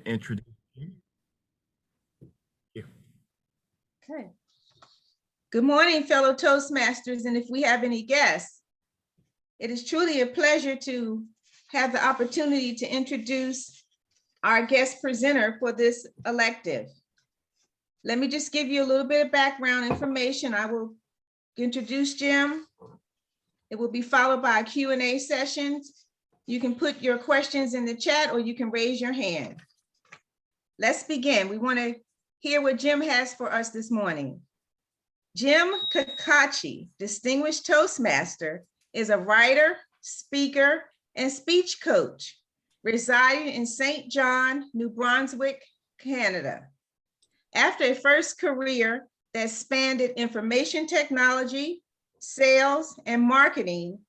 to introduce you. Okay. Good morning, fellow Toastmasters, and if we have any guests, it is truly a pleasure to have the opportunity to introduce our guest presenter for this elective. Let me just give you a little bit of background information. I will introduce Jim. It will be followed by a Q&A session. You can put your questions in the chat or you can raise your hand. Let's begin. We want to hear what Jim has for us this morning. Jim Kokocki, Distinguished Toastmaster, is a writer, speaker, and speech coach residing in St. John, New Brunswick, Canada. After a first career that spanned information technology, sales, and marketing,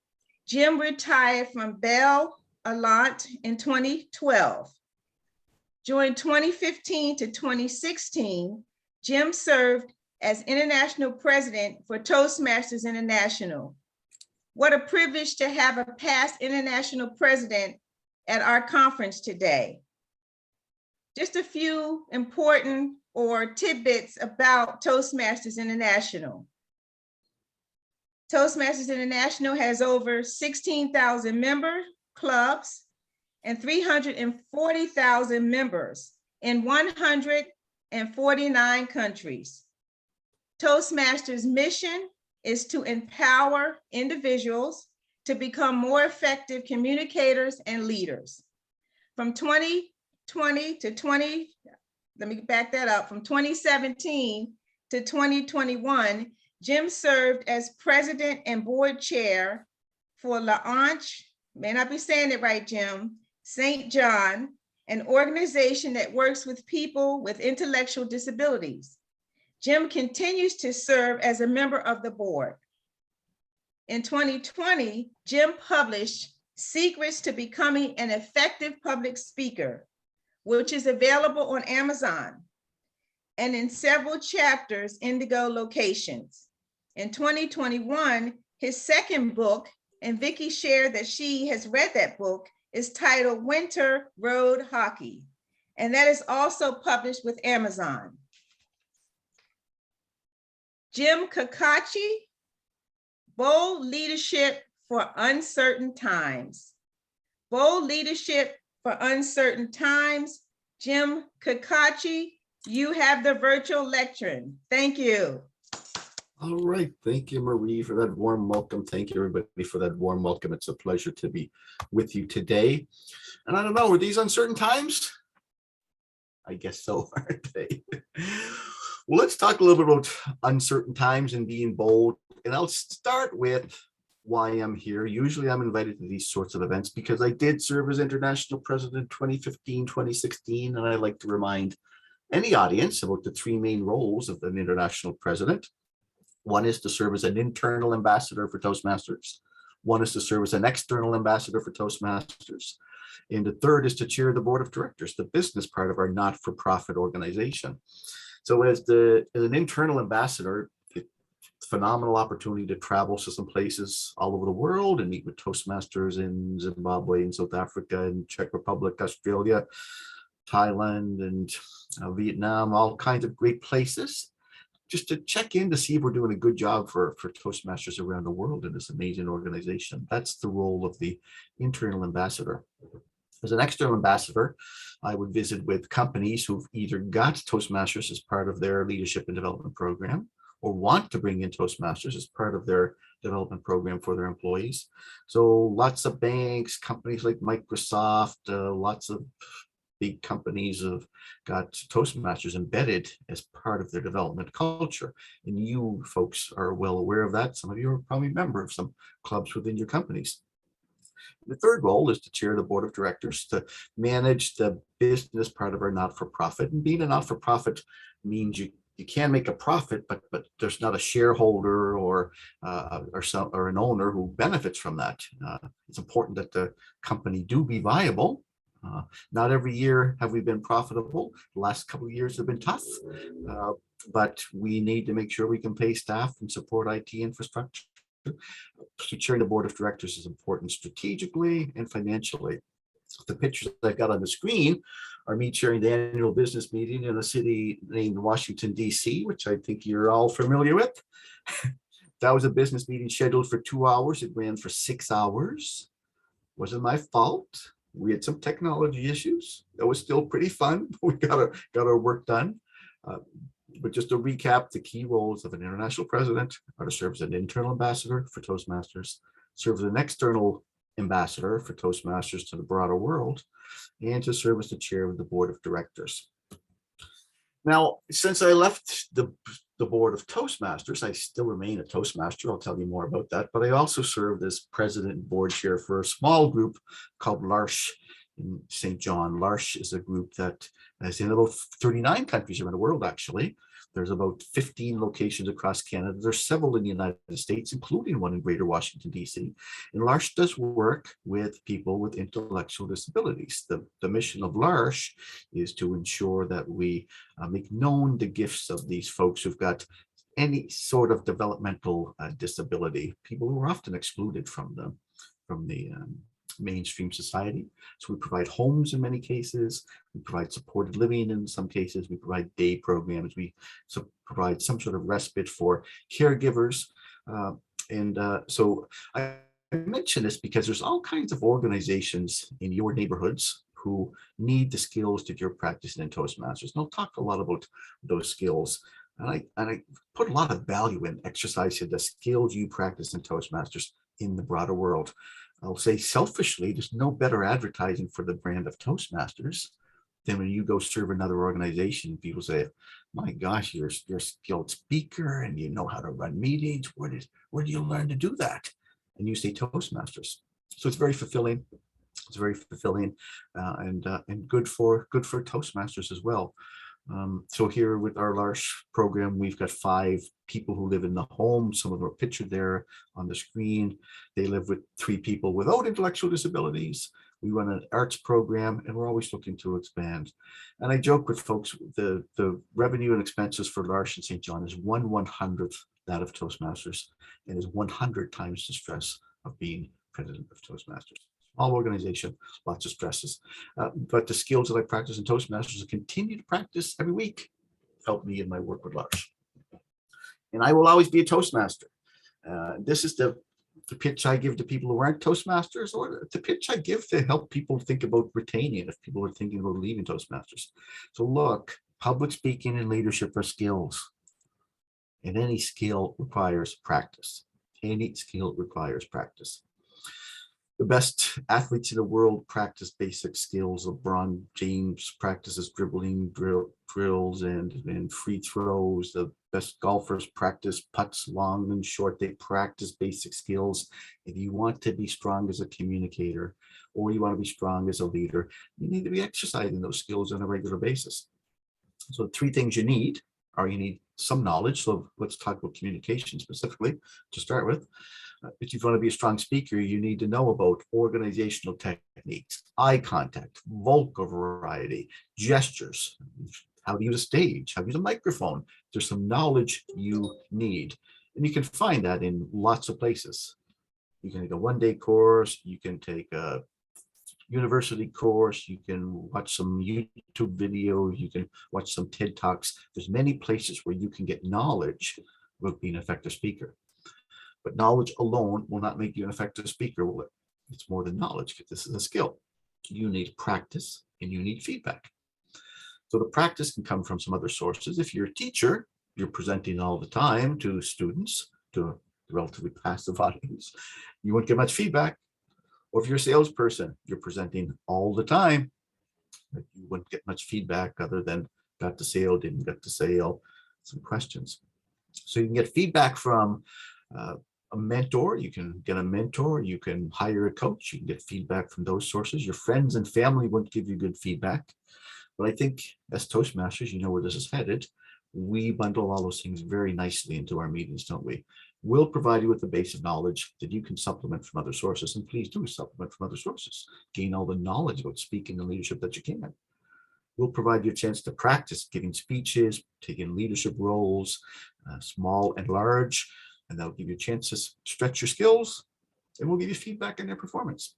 Jim retired from Bell Atlantic in 2012. During 2015 to 2016, Jim served as International President for Toastmasters International. What a privilege to have a past international president at our conference today. Just a few important tidbits about Toastmasters International. Toastmasters International has over 16,000 member clubs and 340,000 members in 149 countries. Toastmasters' mission is to empower individuals to become more effective communicators and leaders. From 2017 to 2021, Jim served as president and board chair for L'Anche, may not be saying it right, Jim, St. John, an organization that works with people with intellectual disabilities. Jim continues to serve as a member of the board. In 2020, Jim published Secrets to Becoming an Effective Public Speaker, which is available on Amazon and in several chapters, Indigo locations. In 2021, his second book, and Vicki shared that she has read that book, is titled Winter Road Hockey, and that is also published with Amazon. Jim Kokocki, Bold Leadership for Uncertain Times. Bold Leadership for Uncertain Times. Jim Kokocki, you have the virtual lecture. Thank you. All right. Thank you, Marie, for that warm welcome. Thank you, everybody, for that warm welcome. It's a pleasure to be with you today. And I don't know, are these uncertain times? I guess so, aren't they? Well, let's talk a little bit about uncertain times and being bold. And I'll start with why I'm here. Usually I'm invited to these sorts of events because I did serve as international president 2015, 2016. And I like to remind any audience about the three main roles of an international president. One is to serve as an internal ambassador for Toastmasters. One is to serve as an external ambassador for Toastmasters. And the third is to chair the board of directors, the business part of our not-for-profit organization. So as an internal ambassador, it's a phenomenal opportunity to travel to some places all over the world and meet with Toastmasters in Zimbabwe and South Africa and Czech Republic, Australia, Thailand, and Vietnam, all kinds of great places, just to check in to see if we're doing a good job for Toastmasters around the world in this amazing organization. That's the role of the internal ambassador. As an external ambassador, I would visit with companies who've either got Toastmasters as part of their leadership and development program or want to bring in Toastmasters as part of their development program for their employees. So lots of banks, companies like Microsoft, lots of big companies have got Toastmasters embedded as part of their development culture. And you folks are well aware of that. Some of you are probably a member of some clubs within your companies. The third role is to chair the board of directors to manage the business part of our not-for-profit. And being a not-for-profit means you can make a profit, but there's not a shareholder or an owner who benefits from that. It's important that the company do be viable. Not every year have we been profitable. The last couple of years have been tough, but we need to make sure we can pay staff and support IT infrastructure. Chairing the board of directors is important strategically and financially. The pictures I've got on the screen are me chairing the annual business meeting in a city named Washington, D.C., which I think you're all familiar with. That was a business meeting scheduled for 2 hours. It ran for 6 hours. Wasn't my fault. We had some technology issues. It was still pretty fun. We got our work done. But just to recap, the key roles of an international president are to serve as an internal ambassador for Toastmasters, serve as an external ambassador for Toastmasters to the broader world, and to serve as the chair of the board of directors. Now, since I left the board of Toastmasters, I still remain a Toastmaster. I'll tell you more about that. But I also served as president and board chair for a small group called L'Arche in St. John. L'Arche is a group that is in about 39 countries around the world, actually. There's about 15 locations across Canada. There's several in the United States, including one in Greater Washington, D.C. And L'Arche does work with people with intellectual disabilities. The mission of L'Arche is to ensure that we make known the gifts of these folks who've got any sort of developmental disability, people who are often excluded from the mainstream society. So we provide homes in many cases, we provide supported living in some cases, we provide day programs, we provide some sort of respite for caregivers. So I mention this because there's all kinds of organizations in your neighborhoods who need the skills that you're practicing in Toastmasters. And I'll talk a lot about those skills. And I put a lot of value in exercising the skills you practice in Toastmasters in the broader world. I'll say selfishly, there's no better advertising for the brand of Toastmasters than when you go serve another organization. People say, my gosh, you're a skilled speaker and you know how to run meetings. Where do you learn to do that? And you say Toastmasters. So it's very fulfilling. It's very fulfilling and good for Toastmasters as well. So here with our L'Arche program, we've got 5 people who live in the home. Some of them are pictured there on the screen. They live with 3 people without intellectual disabilities. We run an arts program and we're always looking to expand. And I joke with folks, the revenue and expenses for L'Arche in St. John is 1/100th that of Toastmasters and is 100 times the stress of being president of Toastmasters. Small organization, lots of stresses. But the skills that I practice in Toastmasters and continue to practice every week help me in my work with L'Arche. And I will always be a Toastmaster. This is the pitch I give to people who aren't Toastmasters, or the pitch I give to help people think about retaining if people are thinking about leaving Toastmasters. So look, public speaking and leadership are skills. And any skill requires practice. Any skill requires practice. The best athletes in the world practice basic skills. LeBron James practices dribbling drills and free throws. The best golfers practice putts long and short. They practice basic skills. If you want to be strong as a communicator or you want to be strong as a leader, you need to be exercising those skills on a regular basis. So 3 things you need are you need some knowledge. So let's talk about communication specifically to start with. If you want to be a strong speaker, you need to know about organizational techniques, eye contact, vocal variety, gestures, how to use a stage, how to use a microphone. There's some knowledge you need. And you can find that in lots of places. You can take a 1-day course, you can take a university course, you can watch some YouTube videos, you can watch some TED Talks. There's many places where you can get knowledge about being an effective speaker. But knowledge alone will not make you an effective speaker, will it? It's more than knowledge, because this is a skill. You need practice and you need feedback. So the practice can come from some other sources. If you're a teacher, you're presenting all the time to students, to a relatively passive audience, you won't get much feedback. Or if you're a salesperson, you're presenting all the time, but you wouldn't get much feedback other than got the sale, didn't get the sale, some questions. So you can get feedback from a mentor, you can get a mentor, you can hire a coach, you can get feedback from those sources. Your friends and family won't give you good feedback. But I think as Toastmasters, you know where this is headed. We bundle all those things very nicely into our meetings, don't we? We'll provide you with a base of knowledge that you can supplement from other sources, and please do supplement from other sources. Gain all the knowledge about speaking and leadership that you can. We'll provide you a chance to practice giving speeches, taking leadership roles, small and large, and that'll give you a chance to stretch your skills, and we'll give you feedback on your performance.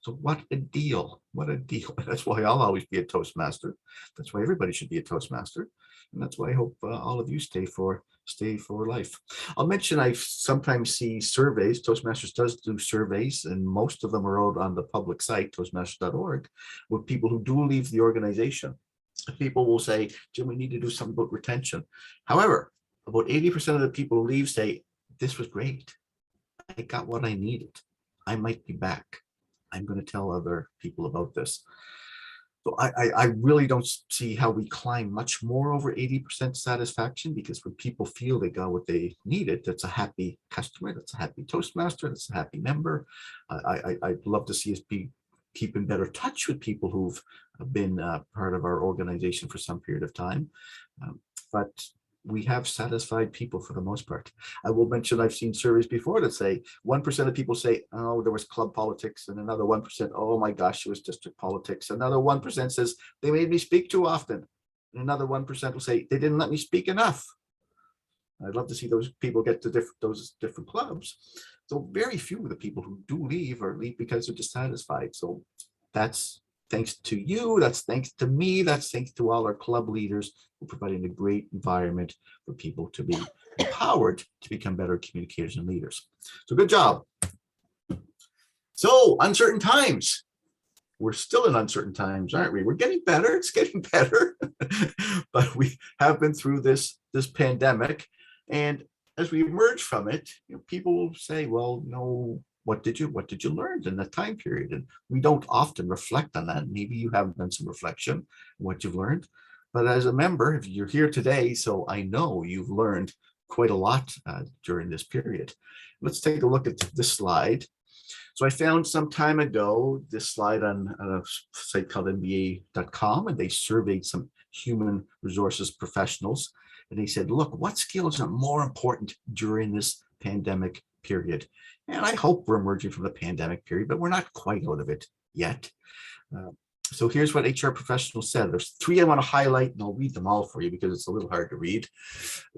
So what a deal. What a deal. That's why I'll always be a Toastmaster. That's why everybody should be a Toastmaster. And that's why I hope all of you stay for life. I'll mention I sometimes see surveys. Toastmasters does do surveys, and most of them are out on the public site, toastmasters.org, with people who do leave the organization. People will say, Jim, we need to do something about retention. However, about 80% of the people who leave say, this was great. I got what I needed. I might be back. I'm going to tell other people about this. So I really don't see how we climb much more over 80% satisfaction, because when people feel they got what they needed, that's a happy customer, that's a happy Toastmaster, that's a happy member. I'd love to see us keep in better touch with people who've been part of our organization for some period of time. But we have satisfied people for the most part. I will mention I've seen surveys before that say 1% of people say, oh, there was club politics, and another 1%, oh my gosh, it was district politics. Another 1% says they made me speak too often. And another 1% will say they didn't let me speak enough. I'd love to see those people get to those different clubs. So very few of the people who do leave are leave because they're dissatisfied. So that's thanks to you, that's thanks to me, that's thanks to all our club leaders for providing a great environment for people to be empowered to become better communicators and leaders. So good job. So uncertain times. We're still in uncertain times, aren't we? We're getting better, it's getting better. But we have been through this pandemic. And as we emerge from it, people will say, well, what did you learn in that time period? And we don't often reflect on that. Maybe you have done some reflection on what you've learned. But as a member, if you're here today, so I know you've learned quite a lot during this period. Let's take a look at this slide. So I found some time ago this slide on a site called NBA.com, and they surveyed some human resources professionals. And they said, look, what skills are more important during this pandemic period? And I hope we're emerging from the pandemic period, but we're not quite out of it yet. So here's what HR professionals said. There's 3 I want to highlight, and I'll read them all for you because it's a little hard to read.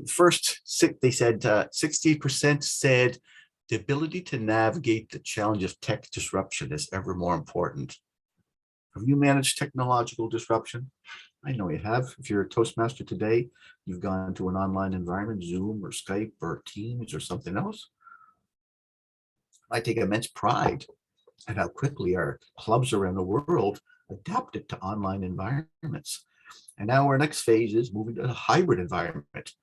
First, they said 60% said the ability to navigate the challenge of tech disruption is ever more important. Have you managed technological disruption? I know you have. If you're a Toastmaster today, you've gone to an online environment, Zoom or Skype or Teams or something else. I take immense pride at how quickly our clubs around the world adapted to online environments. And now our next phase is moving to a hybrid environment.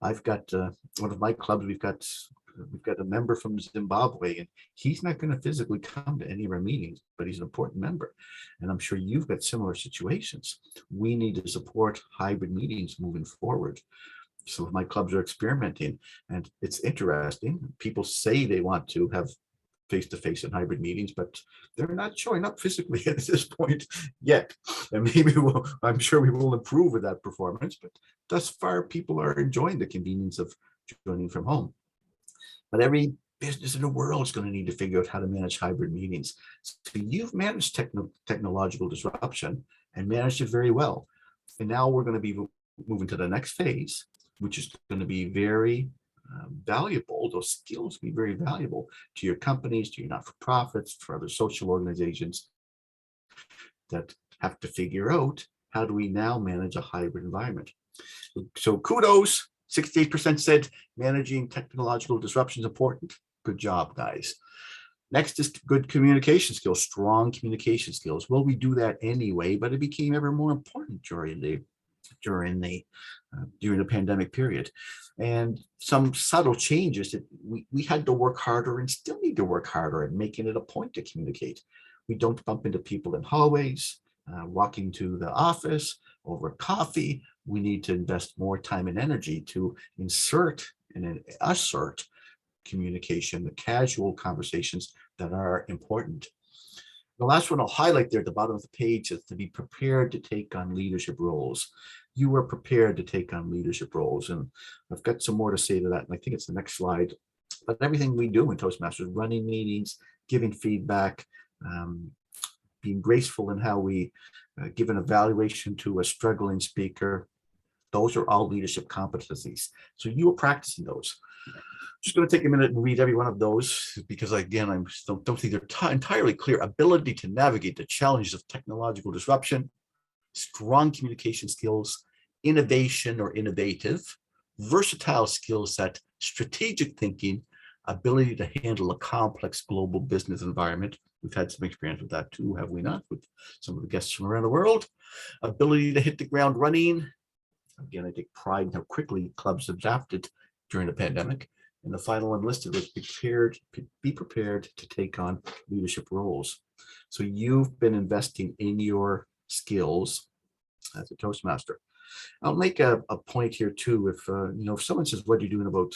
I've got one of my clubs, we've got a member from Zimbabwe, and he's not going to physically come to any of our meetings, but he's an important member. And I'm sure you've got similar situations. We need to support hybrid meetings moving forward. Some of my clubs are experimenting, and it's interesting. People say they want to have face-to-face and hybrid meetings, but they're not showing up physically at this point yet. And maybe I'm sure we will improve with that performance, but thus far people are enjoying the convenience of joining from home. But every business in the world is going to need to figure out how to manage hybrid meetings. So you've managed technological disruption and managed it very well. And now we're going to be moving to the next phase, which is going to be very valuable. Those skills be very valuable to your companies, to your not-for-profits, for other social organizations that have to figure out how do we now manage a hybrid environment. So kudos. 68% said managing technological disruption is important. Good job, guys. Next is good communication skills, strong communication skills. Well, we do that anyway, but it became ever more important during the pandemic period. And some subtle changes that we had to work harder and still need to work harder at making it a point to communicate. We don't bump into people in hallways, walking to the office, over coffee. We need to invest more time and energy to insert and assert communication, the casual conversations that are important. The last one I'll highlight there at the bottom of the page is to be prepared to take on leadership roles. You are prepared to take on leadership roles. And I've got some more to say to that. And I think it's the next slide. But everything we do in Toastmasters, running meetings, giving feedback, being graceful in how we give an evaluation to a struggling speaker, those are all leadership competencies. So you are practicing those. Just going to take a minute and read every one of those because, again, I don't think they're entirely clear. Ability to navigate the challenges of technological disruption, strong communication skills, innovation or innovative, versatile skill set, strategic thinking, ability to handle a complex global business environment. We've had some experience with that too, have we not? With some of the guests from around the world. Ability to hit the ground running. Again, I take pride in how quickly clubs adapted during the pandemic. And the final one listed was be prepared to take on leadership roles. So you've been investing in your skills as a Toastmaster. I'll make a point here too. If someone says, what are you doing about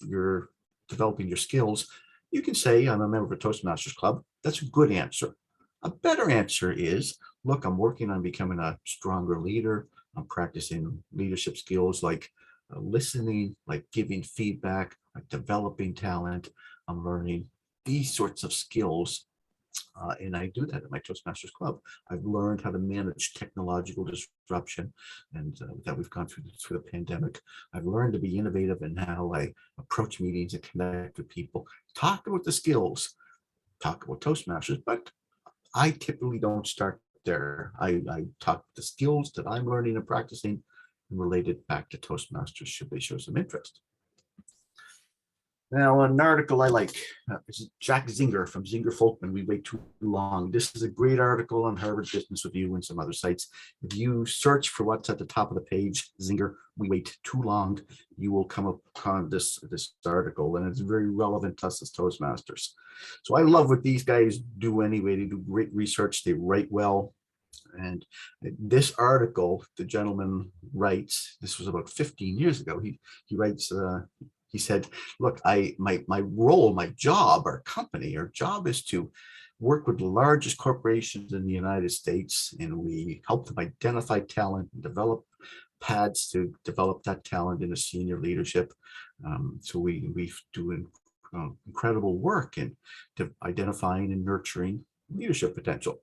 your developing your skills? You can say, I'm a member of a Toastmasters club. That's a good answer. A better answer is, look, I'm working on becoming a stronger leader. I'm practicing leadership skills like listening, like giving feedback, like developing talent. I'm learning these sorts of skills. And I do that at my Toastmasters Club. I've learned how to manage technological disruption, and that we've gone through the pandemic. I've learned to be innovative in how I approach meetings and connect with people. Talk about the skills, talk about Toastmasters, but I typically don't start there. I talk the skills that I'm learning and practicing and relate it back to Toastmasters should they show some interest. Now, an article I like is Jack ZENGER from ZENGER Folkman, We Wait Too Long. This is a great article on Harvard Business Review and some other sites. If you search for what's at the top of the page, ZENGER, We Wait Too Long, you will come upon this article, and it's very relevant to us as Toastmasters. So I love what these guys do anyway. They do great research, they write well. And this article, the gentleman writes, this was about 15 years ago, he writes, he said, look, my role, my job, our company, our job is to work with the largest corporations in the United States, and we help them identify talent and develop paths to develop that talent into senior leadership. So we do incredible work in identifying and nurturing leadership potential.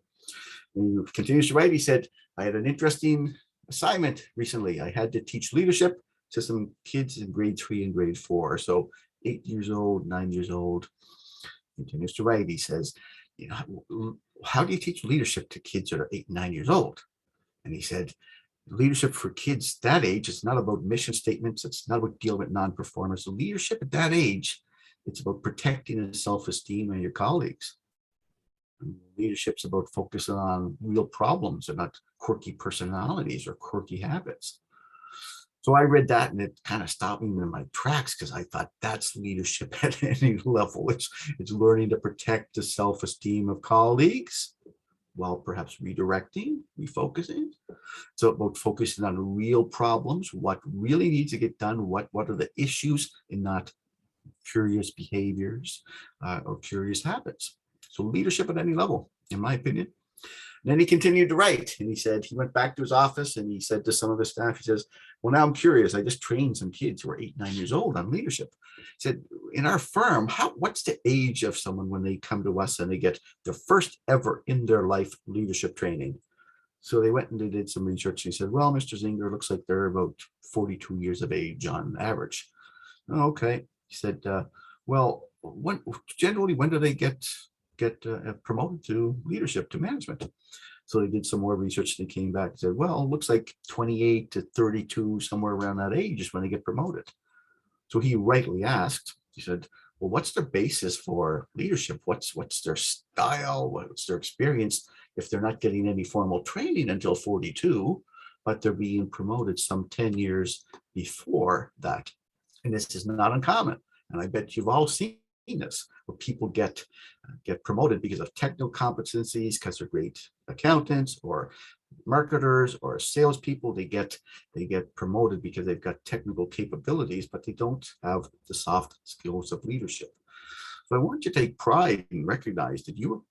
And he continues to write, he said, I had an interesting assignment recently. I had to teach leadership to some kids in grade 3 and grade 4. So 8 years old, 9 years old. Continues to write. He says, how do you teach leadership to kids that are 8 and 9 years old? And he said, leadership for kids that age, it's not about mission statements. It's not about dealing with non-performers. So leadership at that age, it's about protecting the self-esteem of your colleagues. And leadership's about focusing on real problems and not quirky personalities or quirky habits. So I read that and it kind of stopped me in my tracks because I thought that's leadership at any level. It's learning to protect the self-esteem of colleagues while perhaps redirecting, refocusing. So about focusing on real problems, what really needs to get done, what are the issues, and not curious behaviors or curious habits. So leadership at any level, in my opinion. And then he continued to write, and he said he went back to his office and he said to some of his staff, he says, well, now I'm curious. I just trained some kids who are 8, 9 years old on leadership. He said, in our firm, what's the age of someone when they come to us and they get their first ever in their life leadership training? So they went and they did some research. He said, well, Mr. ZENGER, looks like they're about 42 years of age on average. Oh, okay. He said, well, when do they get promoted to leadership, to management? So they did some more research and they came back and said, well, it looks like 28 to 32, somewhere around that age is when they get promoted. So he rightly asked, he said, well, what's their basis for leadership? What's their style? What's their experience if they're not getting any formal training until 42, but they're being promoted some 10 years before that? And this is not uncommon. And I bet you've all seen this, where people get promoted because of technical competencies, because they're great accountants or marketers or salespeople. They get promoted because they've got technical capabilities, but they don't have the soft skills of leadership. So I want you to take pride and recognize that you are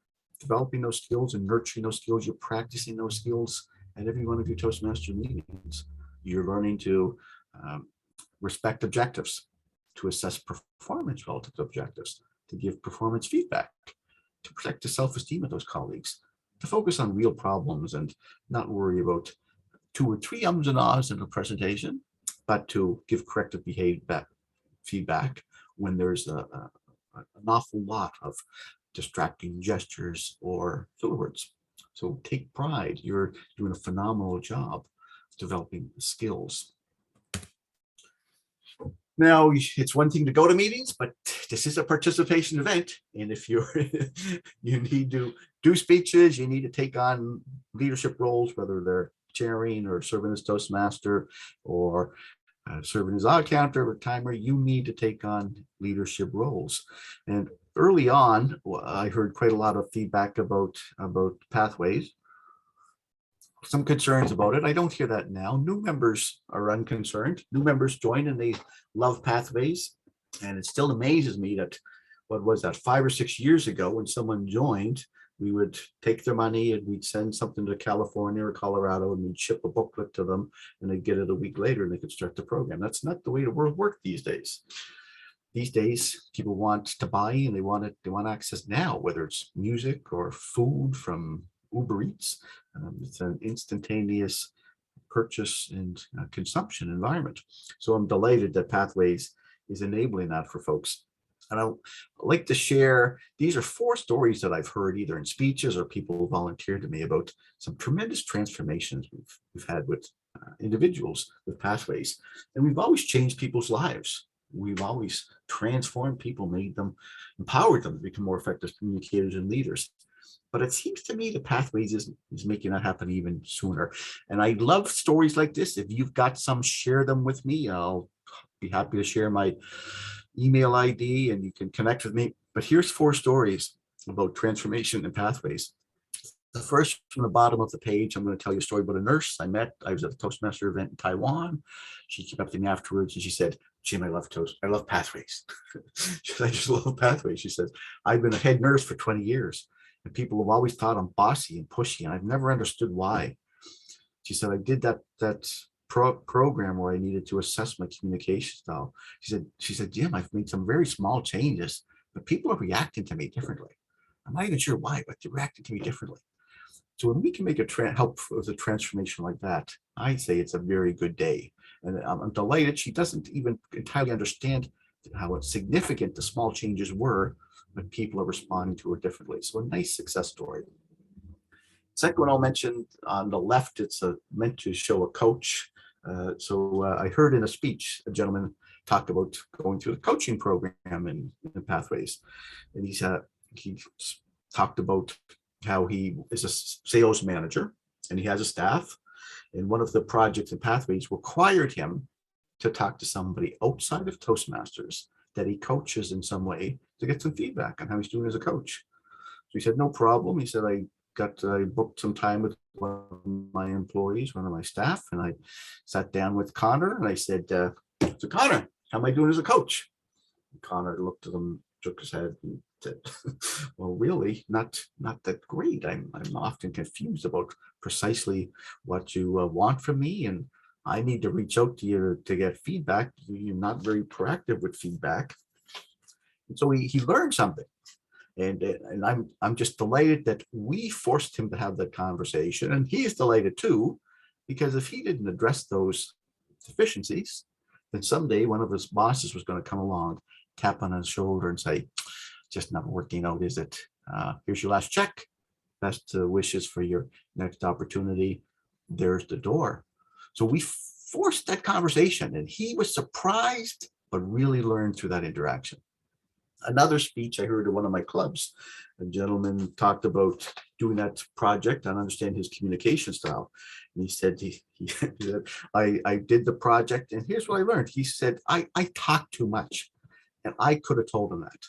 developing those skills and nurturing those skills. You're practicing those skills at every one of your Toastmaster meetings. You're learning to respect objectives, to assess performance relative to objectives, to give performance feedback, to protect the self-esteem of those colleagues, to focus on real problems and not worry about 2 or 3 ums and ahs in a presentation, but to give corrective behavior feedback when there's an awful lot of distracting gestures or filler words. So take pride. You're doing a phenomenal job developing skills. Now, it's one thing to go to meetings, but this is a participation event. And if you're you need to do speeches, you need to take on leadership roles, whether they're chairing or serving as Toastmaster or serving as odd counter or timer, you need to take on leadership roles. And early on, I heard quite a lot of feedback about pathways. Some concerns about it. I don't hear that now. New members are unconcerned. New members join and they love pathways. And it still amazes me that, what was that, 5 or 6 years ago when someone joined, we would take their money and we'd send something to California or Colorado and we'd ship a booklet to them and they'd get it a week later and they could start the program. That's not the way the world works these days. These days, people want to buy and they want access now, whether it's music or food from Uber Eats. It's an instantaneous purchase and consumption environment. So I'm delighted that Pathways is enabling that for folks. And I'd like to share, these are 4 stories that I've heard either in speeches or people who volunteered to me about some tremendous transformations we've had with individuals with Pathways. And we've always changed people's lives. We've always transformed people, made them, empowered them to become more effective communicators and leaders. But it seems to me the Pathways is making that happen even sooner. And I love stories like this. If you've got some, share them with me. I'll be happy to share my email ID and you can connect with me. But here's 4 stories about transformation and Pathways. The first, from the bottom of the page, I'm going to tell you a story about a nurse I met. I was at a Toastmaster event in Taiwan. She came up to me afterwards and she said, "Jim, I love Pathways." She said, "I just love Pathways." She says, "I've been a head nurse for 20 years. And people have always thought I'm bossy and pushy, and I've never understood why." She said, "I did that program where I needed to assess my communication style." She said, "Jim, I've made some very small changes, but people are reacting to me differently. I'm not even sure why, but they're reacting to me differently." So when we can make help with a transformation like that, I say it's a very good day. And I'm delighted she doesn't even entirely understand how significant the small changes were, but people are responding to it differently. So a nice success story. Second one I'll mention on the left, it's meant to show a coach. I heard in a speech, a gentleman talked about going through the coaching program in Pathways. And he talked about how he is a sales manager and he has a staff. And one of the projects in Pathways required him to talk to somebody outside of Toastmasters that he coaches in some way to get some feedback on how he's doing as a coach. So he said, "No problem." He said, I booked some time with one of my employees, one of my staff, and I sat down with Connor and I said, "So Connor, how am I doing as a coach?" And Connor looked at him, shook his head and said, "Well, really, not that great. I'm often confused about precisely what you want from me, and I need to reach out to you to get feedback. You're not very proactive with feedback." And so he learned something. And I'm just delighted that we forced him to have that conversation. And he is delighted too, because if he didn't address those deficiencies, then someday one of his bosses was going to come along, tap on his shoulder and say, "Just not working out, is it? Here's your last check. Best wishes for your next opportunity. There's the door." So we forced that conversation and he was surprised, but really learned through that interaction. Another speech I heard at one of my clubs, a gentleman talked about doing that project and understand his communication style. And he said, I did the project and here's what I learned. He said, I talk too much. And I could have told him that.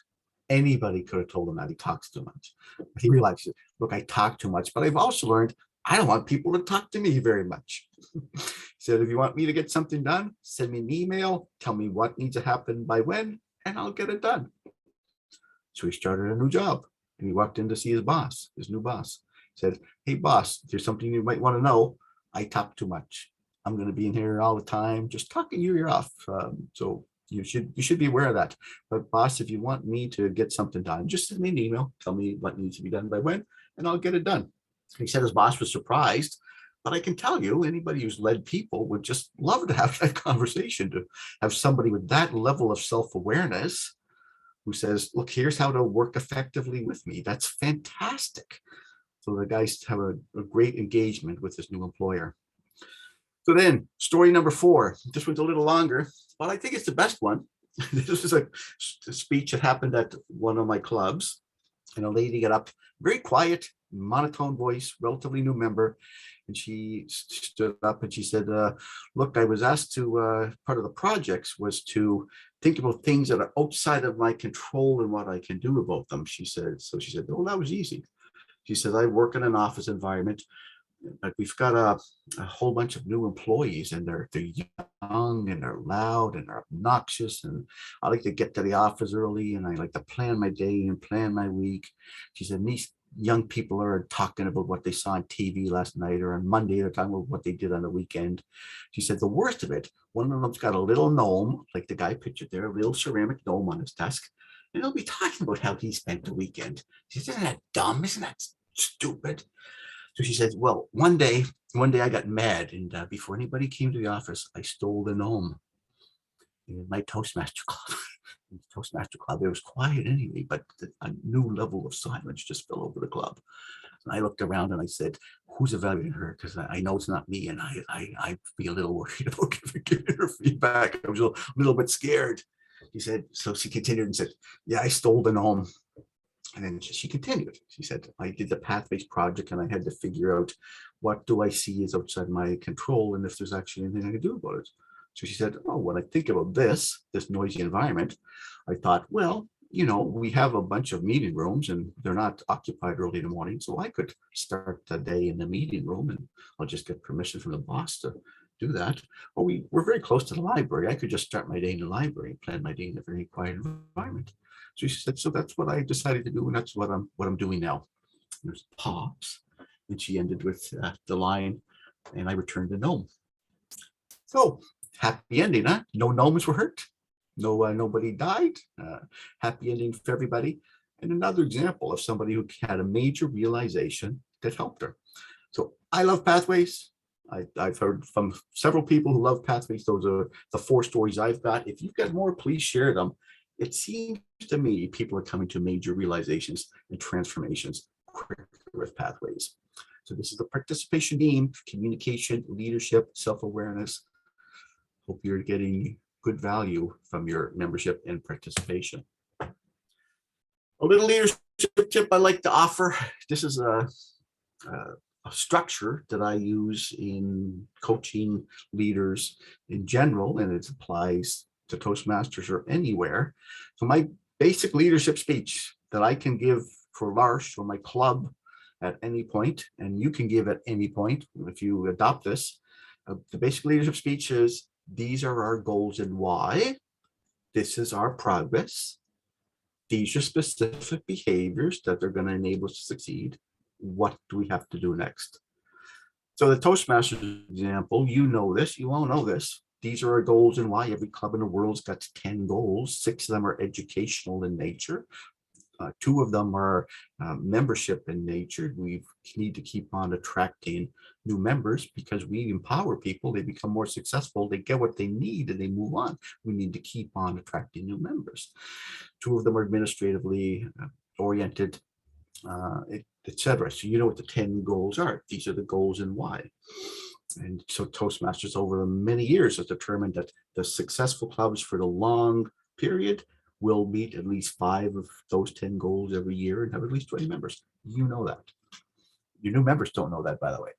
Anybody could have told him that he talks too much. But he realized, look, I talk too much, but I've also learned I don't want people to talk to me very much. He said, if you want me to get something done, send me an email, tell me what needs to happen by when, and I'll get it done. So he started a new job and he walked in to see his boss, his new boss. He said, "Hey boss, there's something you might want to know. I talk too much. I'm going to be in here all the time, just talking your ear off. So you should be aware of that. But boss, if you want me to get something done, just send me an email, tell me what needs to be done by when, and I'll get it done." He said his boss was surprised, but I can tell you, anybody who's led people would just love to have that conversation, to have somebody with that level of self-awareness who says, look, here's how to work effectively with me. That's fantastic. So the guys have a great engagement with this new employer. So then story number 4, this one's a little longer, but I think it's the best one. This is a speech that happened at one of my clubs, and a lady got up, very quiet, monotone voice, relatively new member. And she stood up and she said, look, I was asked to, part of the projects was to think about things that are outside of my control and what I can do about them. She said, so she said, well, that was easy. She said, I work in an office environment, but we've got a whole bunch of new employees, and they're young and they're loud and they're obnoxious. And I like to get to the office early, and I like to plan my day and plan my week. She said, these young people are talking about what they saw on TV last night, or on Monday, they're talking about what they did on the weekend. She said, the worst of it, one of them's got a little gnome, like the guy pictured there, a little ceramic gnome on his desk, and he'll be talking about how he spent the weekend. She said, isn't that dumb? Isn't that stupid? So she said, well, one day I got mad, and before anybody came to the office, I stole the gnome in my Toastmaster club. In the Toastmaster club, it was quiet anyway, but a new level of silence just fell over the club. And I looked around and I said, who's evaluating her? Because I know it's not me, and I'd be a little worried about giving her feedback. I was a little bit scared. He said, so she continued and said, yeah, I stole the gnome. And then she continued. She said, I did the Pathways project, and I had to figure out what do I see is outside my control, and if there's actually anything I can do about it. So she said, oh, when I think about this noisy environment, I thought, well, you know, we have a bunch of meeting rooms and they're not occupied early in the morning. So I could start the day in the meeting room, and I'll just get permission from the boss to do that. Or we're very close to the library. I could just start my day in the library and plan my day in a very quiet environment. So she said, so that's what I decided to do, and that's what I'm doing now. There's a pause, and she ended with the line, and I returned the gnome. So happy ending, huh? No gnomes were hurt. No, nobody died. Happy ending for everybody. And another example of somebody who had a major realization that helped her. So I love Pathways. I've heard from several people who love Pathways. Those are the 4 stories I've got. If you've got more, please share them. It seems to me people are coming to major realizations and transformations quicker with Pathways. So this is the participation theme: communication, leadership, self-awareness. Hope you're getting good value from your membership and participation. A little leadership tip I like to offer. This is a structure that I use in coaching leaders in general, and it applies to Toastmasters or anywhere. So my basic leadership speech that I can give for L'Arche or my club at any point, and you can give at any point if you adopt this. The basic leadership speech is, these are our goals and why. This is our progress. These are specific behaviors that are going to enable us to succeed. What do we have to do next? So the Toastmasters example, you know this, you all know this. These are our goals and why. Every club in the world's got 10 goals. 6 of them are educational in nature. 2 of them are membership in nature. We need to keep on attracting new members because we empower people. They become more successful. They get what they need and they move on. We need to keep on attracting new members. 2 of them are administratively oriented, etc. So you know what the 10 goals are. These are the goals and why. And so Toastmasters over many years has determined that the successful clubs for the long period will meet at least 5 of those 10 goals every year and have at least 20 members. You know that. Your new members don't know that, by the way.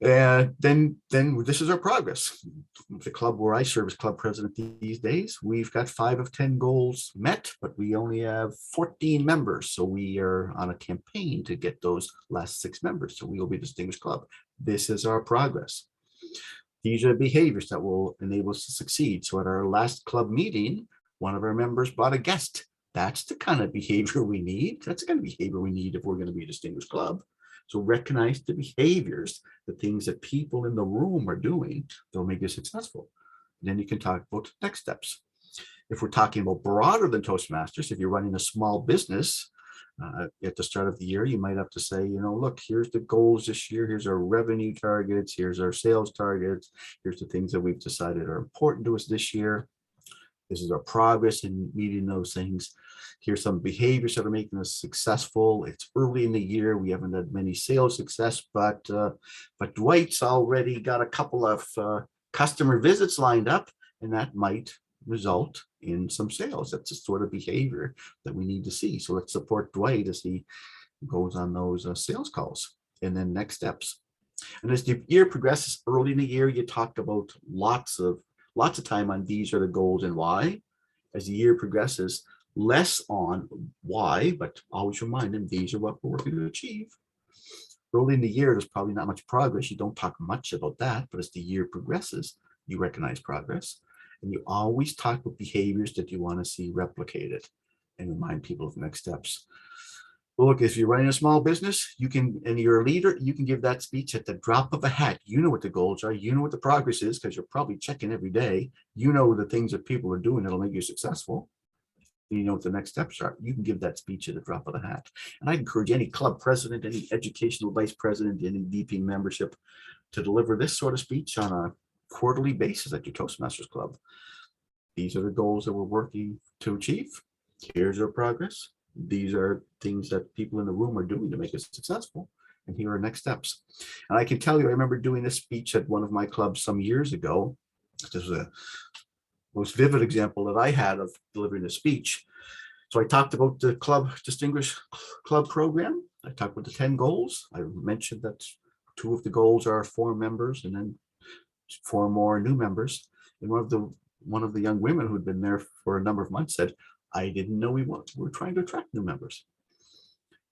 And then this is our progress. The club where I serve as club president these days, we've got 5 of 10 goals met, but we only have 14 members. So we are on a campaign to get those last 6 members. So we will be a distinguished club. This is our progress. These are behaviors that will enable us to succeed. So at our last club meeting, one of our members brought a guest. That's the kind of behavior we need. That's the kind of behavior we need if we're going to be a distinguished club. So recognize the behaviors, the things that people in the room are doing, they'll make you successful. And then you can talk about next steps. If we're talking about broader than Toastmasters, if you're running a small business, at the start of the year, you might have to say, you know, look, here's the goals this year. Here's our revenue targets. Here's our sales targets. Here's the things that we've decided are important to us this year. This is our progress in meeting those things. Here's some behaviors that are making us successful. It's early in the year. We haven't had many sales success, but Dwight's already got a couple of customer visits lined up, and that might result in some sales. That's the sort of behavior that we need to see. So let's support Dwight as he goes on those sales calls. And then next steps. And as the year progresses, early in the year, you talk about lots of time on these are the goals and why. As the year progresses, less on why, but always remind them these are what we're working to achieve. Early in the year, there's probably not much progress. You don't talk much about that, but as the year progresses, you recognize progress. And you always talk about behaviors that you want to see replicated and remind people of next steps. Well, look, if you're running a small business, you can, and you're a leader, you can give that speech at the drop of a hat. You know what the goals are. You know what the progress is because you're probably checking every day. You know the things that people are doing that'll make you successful. You know what the next steps are. You can give that speech at the drop of the hat. And I encourage any club president, any educational vice president, any VP membership to deliver this sort of speech on a quarterly basis at your Toastmasters Club. These are the goals that we're working to achieve. Here's our progress. These are things that people in the room are doing to make us successful. And here are next steps. And I can tell you, I remember doing this speech at one of my clubs some years ago. This was a most vivid example that I had of delivering a speech. So I talked about the club distinguished club program. I talked about the 10 goals. I mentioned that 2 of the goals are for members and then 4 more new members. And one of the young women who'd been there for a number of months said, I didn't know we were trying to attract new members.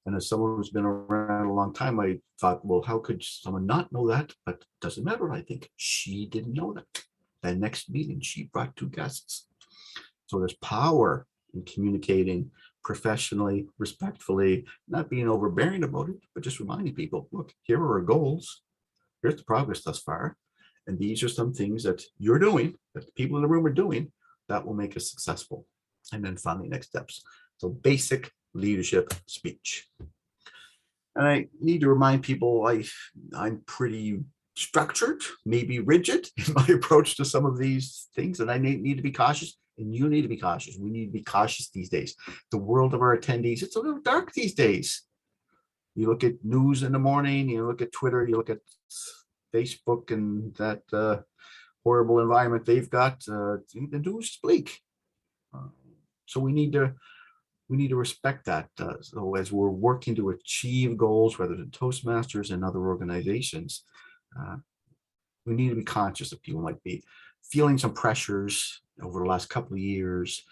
And as someone who's been around a long time, I thought, well, how could someone not know that? But it doesn't matter. I think she didn't know that. That next meeting, she brought 2 guests. So there's power in communicating professionally, respectfully, not being overbearing about it, but just reminding people, look, here are our goals. Here's the progress thus far. And these are some things that you're doing, that the people in the room are doing, that will make us successful. And then finally, next steps. So basic leadership speech. And I need to remind people I'm pretty structured, maybe rigid in my approach to some of these things, and I need to be cautious, and you need to be cautious. We need to be cautious these days. The world of our attendees, it's a little dark these days. You look at news in the morning, you look at Twitter, you look at Facebook and that horrible environment they've got. The news is bleak. So we need to respect that. So as we're working to achieve goals, whether it's Toastmasters and other organizations, we need to be conscious that people might be feeling some pressures over the last couple of years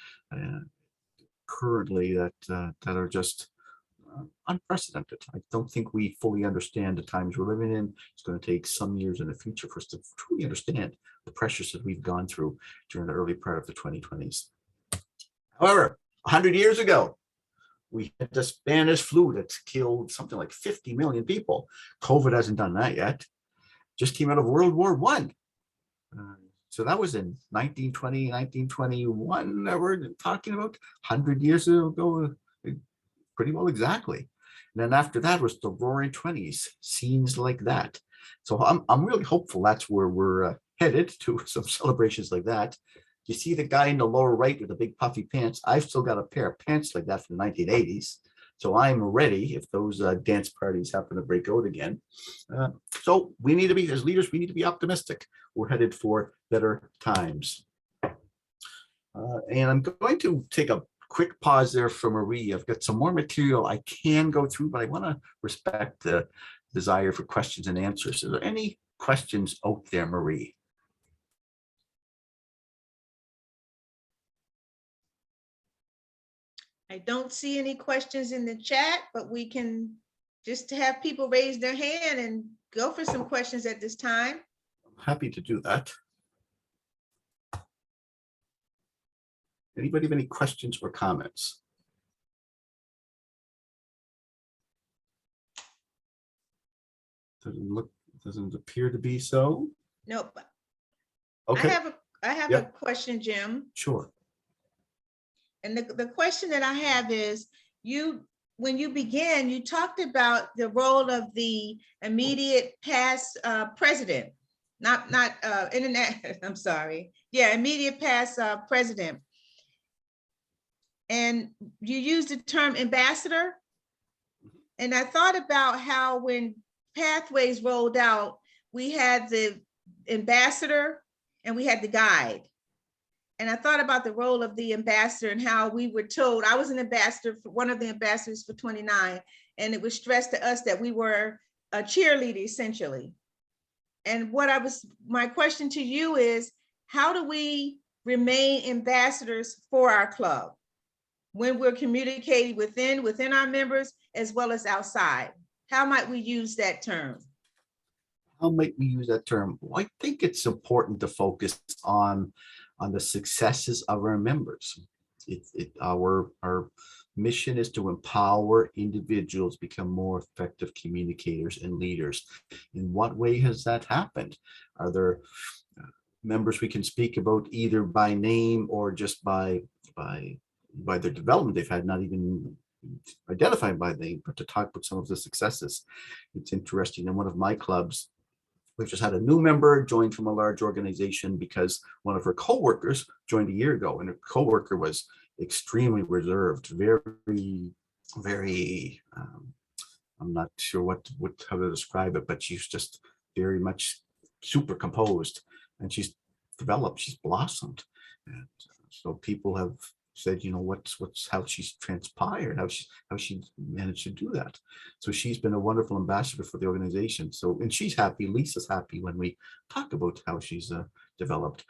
currently that are just unprecedented. I don't think we fully understand the times we're living in. It's going to take some years in the future for us to truly understand the pressures that we've gone through during the early part of the 2020s. However, 100 years ago, we had the Spanish flu that killed something like 50 million people. COVID hasn't done that yet. Just came out of World War I. So that was in 1920, 1921 that we're talking about. 100 years ago, pretty well exactly. And then after that was the Roaring 20s, scenes like that. So I'm really hopeful that's where we're headed, to some celebrations like that. You see the guy in the lower right with the big puffy pants. I've still got a pair of pants like that from the 1980s. So I'm ready if those dance parties happen to break out again. So we need to be, as leaders, we need to be optimistic. We're headed for better times. And I'm going to take a quick pause there for Marie. I've got some more material I can go through, but I want to respect the desire for questions and answers. Are there any questions out there, Marie? I don't see any questions in the chat, but we can just have people raise their hand and go for some questions at this time. I'm happy to do that. Anybody have any questions or comments? Doesn't appear to be so. Nope. Okay. I have a question, Jim. Sure. And the question that I have is, when you began, you talked about the role of the immediate past president, not internet. I'm sorry. Yeah, immediate past president. and you used the term ambassador. And I thought about how when Pathways rolled out, we had the ambassador and we had the guide. And I thought about the role of the ambassador and how we were told, I was an ambassador for one of the ambassadors for 29, and it was stressed to us that we were a cheerleader essentially. And my question to you is, how do we remain ambassadors for our club when we're communicating within our members as well as outside? How might we use that term? How might we use that term? Well, I think it's important to focus on the successes of our members. Our mission is to empower individuals become more effective communicators and leaders. In what way has that happened? Are there members we can speak about either by name or just by their development they've had, not even identified by name, but to talk about some of the successes? It's interesting. In one of my clubs, we've just had a new member join from a large organization because one of her coworkers joined a year ago, and her coworker was extremely reserved, very, I'm not sure how to describe it, but she's just very much super composed, and she's developed, she's blossomed. And so people have said, how she's transpired, how she managed to do that. So she's been a wonderful ambassador for the organization. So, and she's happy, Lisa's happy when we talk about how she's developed.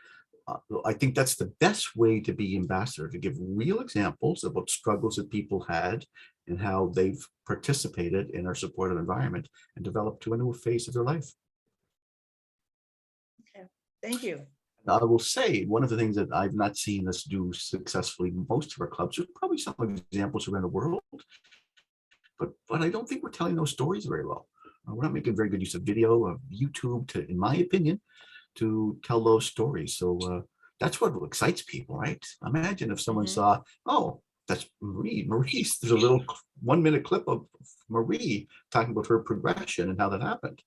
I think that's the best way to be ambassador, to give real examples about struggles that people had and how they've participated in our supportive environment and developed to a new phase of their life. Okay, thank you. Now, I will say, one of the things that I've not seen us do successfully in most of our clubs, there's probably some examples around the world, but I don't think we're telling those stories very well. We're not making very good use of video, of YouTube, to, in my opinion, to tell those stories. So that's what excites people, right? Imagine if someone saw, oh, that's Marie. There's a little 1-minute clip of Marie talking about her progression and how that happened.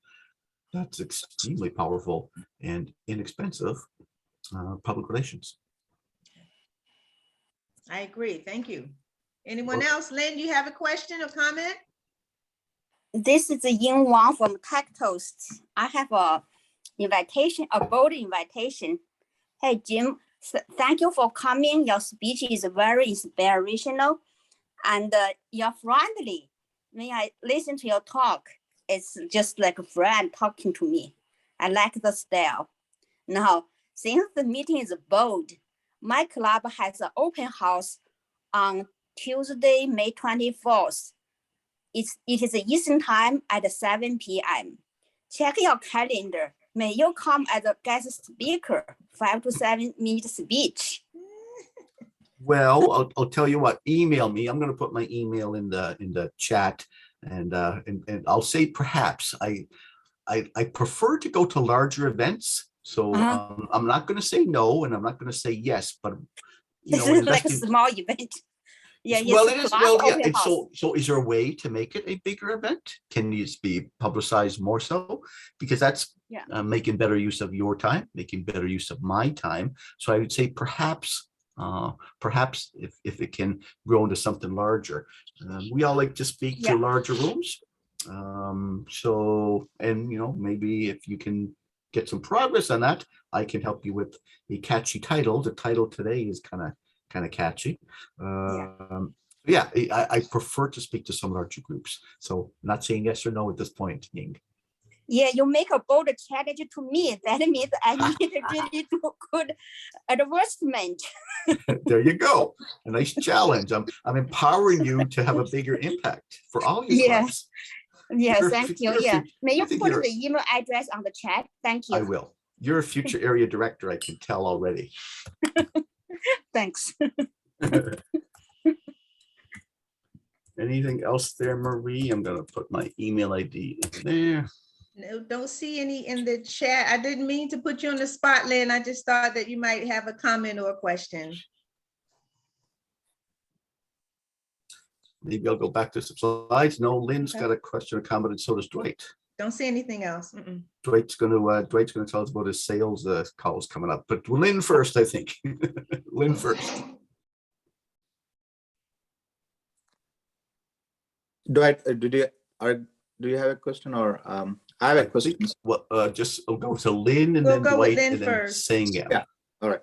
That's extremely powerful and inexpensive public relations. I agree. Thank you. Anyone else? Lynn, you have a question or comment? This is Ying Wang from Tech Toast. I have a bold invitation. Hey, Jim, thank you for coming. Your speech is very inspirational and you're friendly. When I listen to your talk, it's just like a friend talking to me. I like the style. Now, since the meeting is bold, my club has an open house on Tuesday, May 24th. It is Eastern time at 7 p.m. Check your calendar. May you come as a guest speaker, 5 to 7 minute speech. Well, I'll tell you what, email me. I'm going to put my email in the chat, and I'll say perhaps I prefer to go to larger events. So I'm not going to say no, and I'm not going to say yes, but this is like a small event. Yeah, well, it is. Well, yeah. And so is there a way to make it a bigger event? Can it be publicized more so? Because that's making better use of your time, making better use of my time. So I would say perhaps if it can grow into something larger. We all like to speak to larger rooms. So, and maybe if you can get some progress on that, I can help you with a catchy title. The title today is kind of catchy. I prefer to speak to some larger groups. So not saying yes or no at this point, Ying. Yeah, you make a bold challenge to me. That means I need a really good advertisement. There you go. A nice challenge. I'm empowering you to have a bigger impact for all your clubs. Yeah, thank you. Yeah, may you put the email address on the chat? Thank you. I will. You're a future area director, I can tell already. Thanks. Anything else there, Marie? I'm going to put my email ID in there. No, don't see any in the chat. I didn't mean to put you on the spot, Lynn. I just thought that you might have a comment or a question. Maybe I'll go back to some slides. No, Lynn's got a question or comment, and so does Dwight. Don't see anything else. Dwight's going to tell us about his sales calls coming up. But Lynn first, I think. Lynn first. Do you have a question, or I have a question? Well, just I'll go to Lynn and We'll then go with Dwight Lynn and then first. Sangam. Yeah. All right.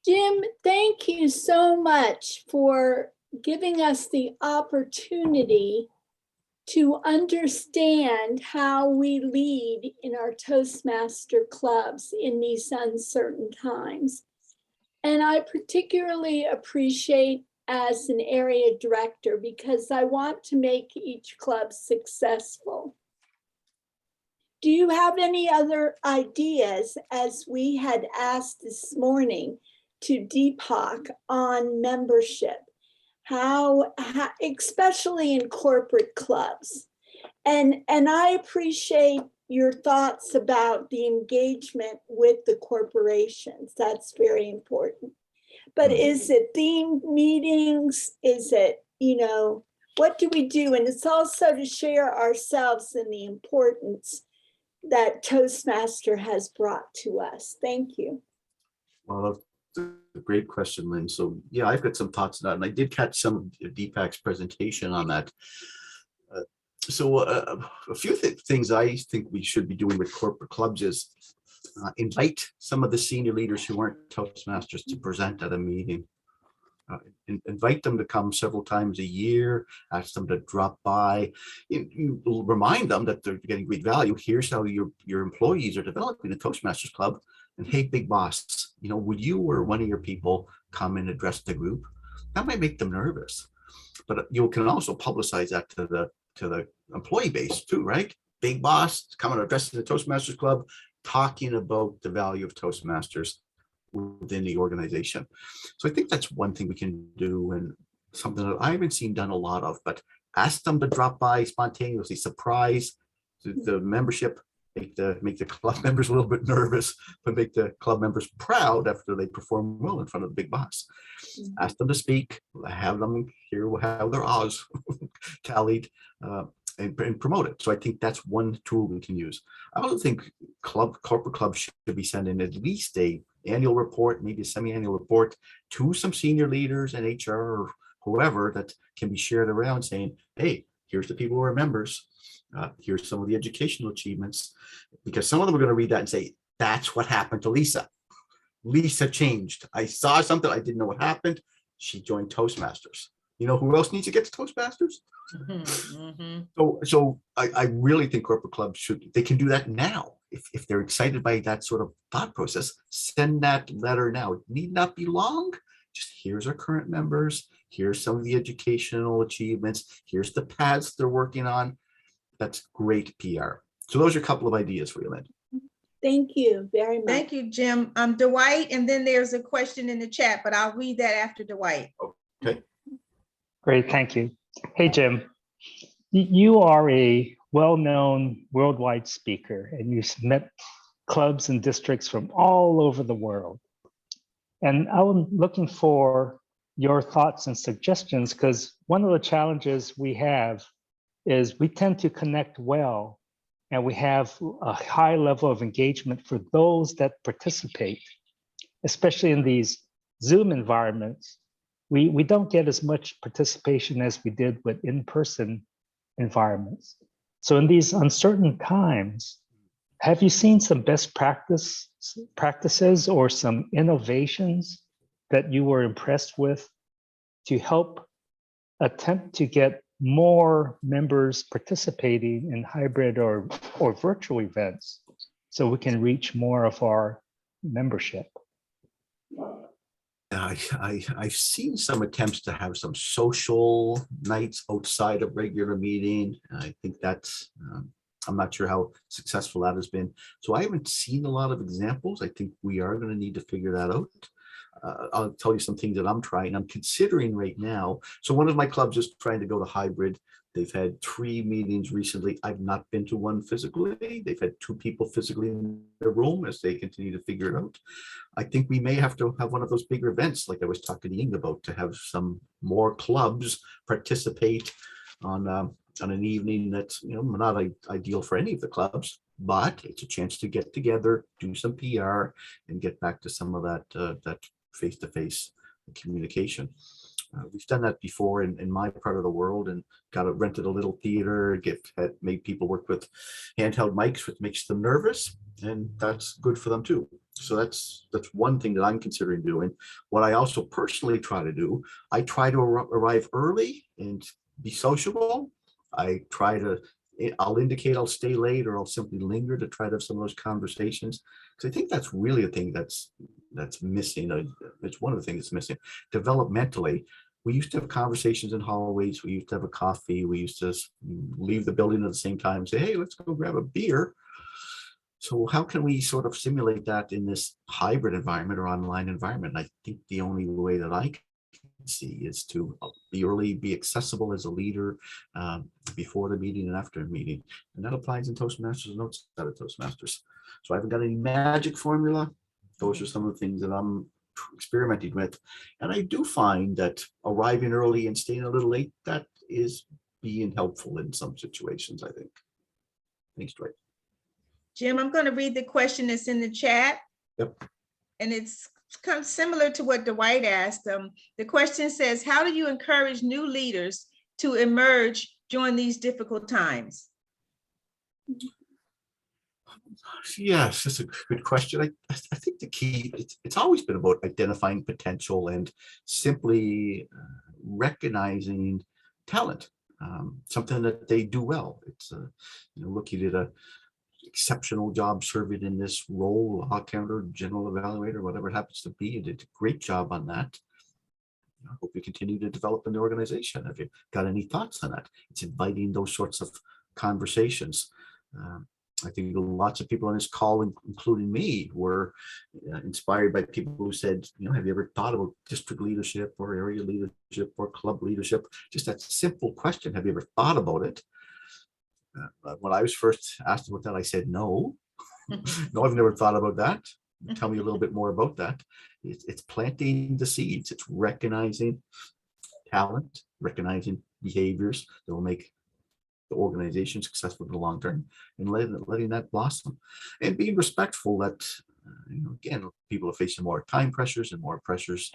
Jim, thank you so much for giving us the opportunity to understand how we lead in our Toastmaster clubs in these uncertain times. And I particularly appreciate as an area director because I want to make each club successful. Do you have any other ideas, as we had asked this morning to Deepak on membership? How especially in corporate clubs. And I appreciate your thoughts about the engagement with the corporations. That's very important. But is it themed meetings? Is it, what do we do? And it's also to share ourselves in the importance that Toastmaster has brought to us. Thank you. Well, that's a great question, Lynn. So yeah, I've got some thoughts on that, and I did catch some of Deepak's presentation on that. A few things I think we should be doing with corporate clubs is invite some of the senior leaders who aren't Toastmasters to present at a meeting. Invite them to come several times a year, ask them to drop by. You remind them that they're getting great value. Here's how your employees are developing a Toastmasters club. And hey, big boss, would you or one of your people come and address the group? That might make them nervous, but you can also publicize that to the employee base too, right? Big boss coming and addressing the Toastmasters club, talking about the value of Toastmasters within the organization. So I think that's one thing we can do, and something that I haven't seen done a lot of, but ask them to drop by spontaneously, surprise the membership, make the club members a little bit nervous, but make the club members proud after they perform well in front of the big boss. Ask them to speak, have them hear how their Oz tallied, and promote it. So I think that's one tool we can use. I also think corporate clubs should be sending at least a annual report, maybe a semi-annual report to some senior leaders in HR or whoever that can be shared around, saying, hey, here's the people who are members. Here's some of the educational achievements, because some of them are going to read that and say, that's what happened to Lisa. Lisa changed. I saw something. I didn't know what happened. She joined Toastmasters. You know who else needs to get to Toastmasters? So I really think corporate clubs they can do that now. If they're excited by that sort of thought process, send that letter now. It need not be long. Just here's our current members. Here's some of the educational achievements. Here's the paths they're working on. That's great PR. So those are a couple of ideas for you, Lynn. Thank you very much. Thank you, Jim. Dwight, and then there's a question in the chat, but I'll read that after Dwight. Okay. Great, thank you. Hey, Jim, you are a well-known worldwide speaker, and you've met clubs and districts from all over the world. And I'm looking for your thoughts and suggestions, because one of the challenges we have is we tend to connect well, and we have a high level of engagement for those that participate, especially in these Zoom environments. We don't get as much participation as we did with in-person environments. So in these uncertain times, have you seen some best practices or some innovations that you were impressed with to help attempt to get more members participating in hybrid or virtual events so we can reach more of our membership? I've seen some attempts to have some social nights outside of regular meeting. I think that's, I'm not sure how successful that has been. So I haven't seen a lot of examples. I think we are going to need to figure that out. I'll tell you some things that I'm considering right now. So one of my clubs is trying to go to hybrid. They've had 3 meetings recently. I've not been to one physically. They've had 2 people physically in their room as they continue to figure it out. I think we may have to have one of those bigger events, like I was talking to Ying about, to have some more clubs participate on an evening that's not ideal for any of the clubs, but it's a chance to get together, do some PR, and get back to some of that that face-to-face communication. We've done that before in my part of the world, and rented a little theater, made people work with handheld mics, which makes them nervous, and that's good for them too. So that's one thing that I'm considering doing. What I also personally try to do, I try to arrive early and be sociable. I'll indicate I'll stay late, or I'll simply linger to try to have some of those conversations, because I think that's really a thing that's missing. It's one of the things that's missing developmentally. We used to have conversations in hallways. We used to have a coffee. We used to leave the building at the same time and say, hey, let's go grab a beer. So how can we sort of simulate that in this hybrid environment or online environment? And I think the only way that I can see is to be early, be accessible as a leader before the meeting and after the meeting. And that applies in Toastmasters and outside of Toastmasters. So I haven't got any magic formula. Those are some of the things that I'm experimenting with. And I do find that arriving early and staying a little late, that is being helpful in some situations, I think. Thanks, Dwight. Jim, I'm going to read the question that's in the chat. Yep. And it's kind of similar to what Dwight asked. The question says, how do you encourage new leaders to emerge during these difficult times? Yes, that's a good question. I think the key, it's always been about identifying potential and simply recognizing talent, something that they do well. It's looking at a exceptional job serving in this role, accountant, general evaluator, whatever it happens to be, and did a great job on that. I hope you continue to develop in the organization. Have you got any thoughts on that? It's inviting those sorts of conversations. I think lots of people on this call, including me, were inspired by people who said, have you ever thought about district leadership or area leadership or club leadership? Just that simple question, have you ever thought about it? When I was first asked about that, I said, no, no, I've never thought about that. Tell me a little bit more about that. It's planting the seeds. It's recognizing talent, recognizing behaviors that will make the organization successful in the long term, and letting that blossom, and being respectful that, again, people are facing more time pressures and more pressures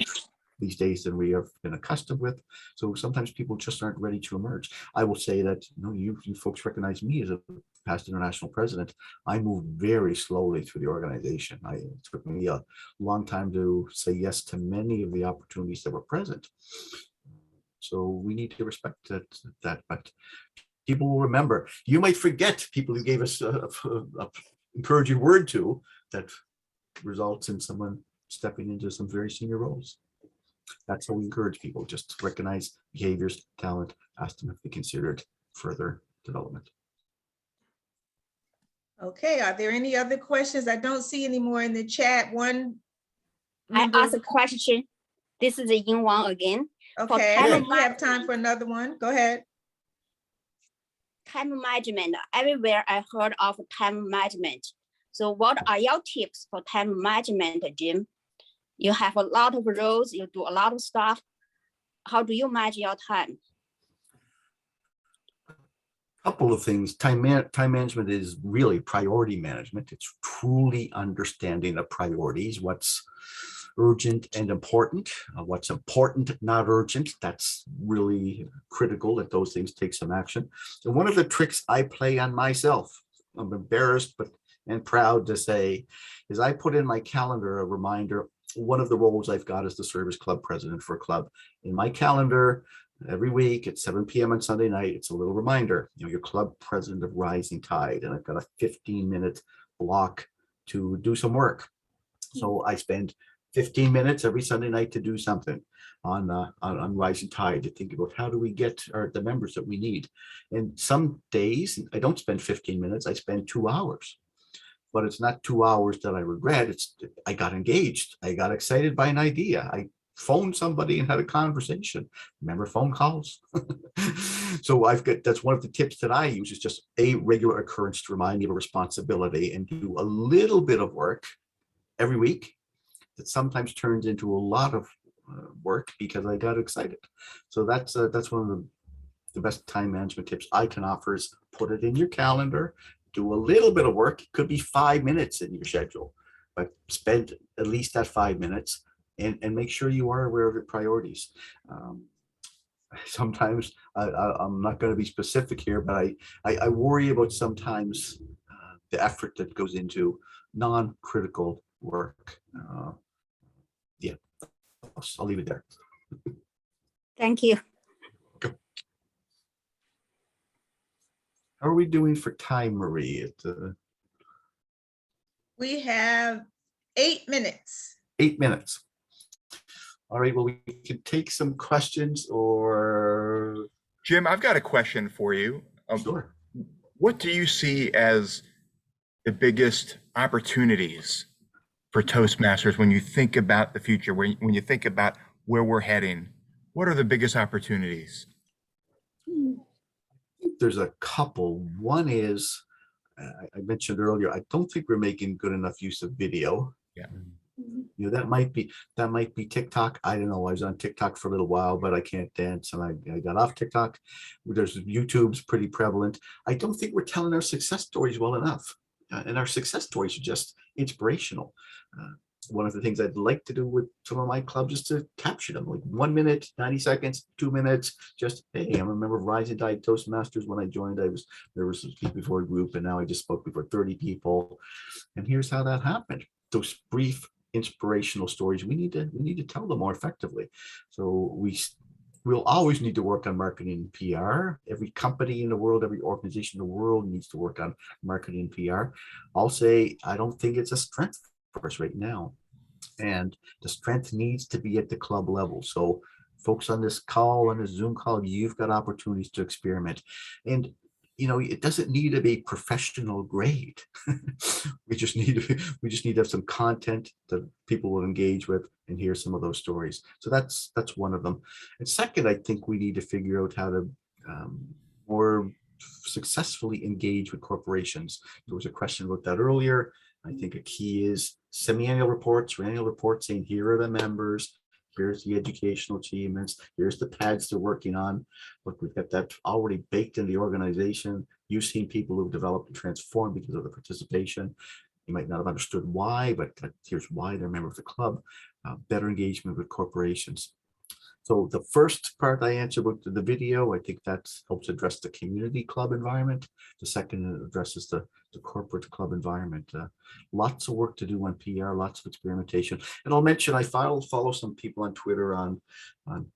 these days than we have been accustomed with. So sometimes people just aren't ready to emerge. I will say that, you folks recognize me as a past international president. I moved very slowly through the organization. It took me a long time to say yes to many of the opportunities that were present. So we need to respect that, but people will remember. You might forget people who gave us a encouraging word to, that results in someone stepping into some very senior roles. That's how we encourage people. Just recognize behaviors, talent, ask them if they considered further development. Okay, are there any other questions? I don't see any more in the chat. I ask a question. This is a Yin Wang again. Okay, we have time for another one. Go ahead. Time management. Everywhere I heard of time management. So what are your tips for time management, Jim? You have a lot of roles, you do a lot of stuff. How do you manage your time? A couple of things. Time management is really priority management. It's truly understanding the priorities, what's urgent and important, what's important, not urgent. That's really critical that those things take some action. And one of the tricks I play on myself, I'm embarrassed and proud to say, is I put in my calendar a reminder. One of the roles I've got is the service club president for a club. In my calendar, every week at 7 p.m. on Sunday night, it's a little reminder, your club president of Rising Tide, and I've got a 15-minute block to do some work. So I spend 15 minutes every Sunday night to do something on Rising Tide, to think about how do we get the members that we need. And some days I don't spend 15 minutes, I spend 2 hours. But it's not 2 hours that I regret. I got engaged. I got excited by an idea. I phoned somebody and had a conversation. Remember phone calls? So that's one of the tips that I use, is just a regular occurrence to remind me of a responsibility, and do a little bit of work every week that sometimes turns into a lot of work because I got excited. So that's one of the best time management tips I can offer, is put it in your calendar. Do a little bit of work. It could be 5 minutes in your schedule, but spend at least that 5 minutes. and make sure you are aware of your priorities. Sometimes I'm not going to be specific here, but I worry about sometimes the effort that goes into non-critical work. Yeah, I'll leave it there. Thank you. How are we doing for time, Marie? We have 8 minutes. 8 minutes. All right, well, we can take some questions or. Jim, I've got a question for you. Sure. What do you see as the biggest opportunities for Toastmasters when you think about the future, when you think about where we're heading? What are the biggest opportunities? There's a couple. One is, I mentioned earlier, I don't think we're making good enough use of video. Yeah. You know, that might be TikTok. I don't know. I was on TikTok for a little while, but I can't dance, and I got off TikTok. There's YouTube's pretty prevalent. I don't think we're telling our success stories well enough, and our success stories are just inspirational. One of the things I'd like to do with some of my clubs is to capture them, like 1 minute, 90 seconds, 2 minutes. Just, hey, I'm a member of Rise and Diet Toastmasters. When I joined, there was some people before a group, and now I just spoke before 30 people. And here's how that happened. Those brief inspirational stories, we need to tell them more effectively. So we'll always need to work on marketing and PR. Every company in the world, every organization in the world needs to work on marketing and PR. I'll say I don't think it's a strength for us right now, and the strength needs to be at the club level. So folks on this call, on this Zoom call, you've got opportunities to experiment, and it doesn't need to be professional grade. we just need to have some content that people will engage with and hear some of those stories. So that's one of them. And second, I think we need to figure out how to more successfully engage with corporations. There was a question about that earlier. I think a key is semi-annual reports or annual reports saying, here are the members, here's the educational achievements, here's the pads they're working on. Look, we've got that already baked in the organization. You've seen people who've developed and transformed because of the participation. You might not have understood why, but here's why they're a member of the club. Better engagement with corporations. So the first part I answered about the video, I think that helps address the community club environment. The second addresses the corporate club environment. Lots of work to do on PR, lots of experimentation. And I'll mention I follow some people on Twitter on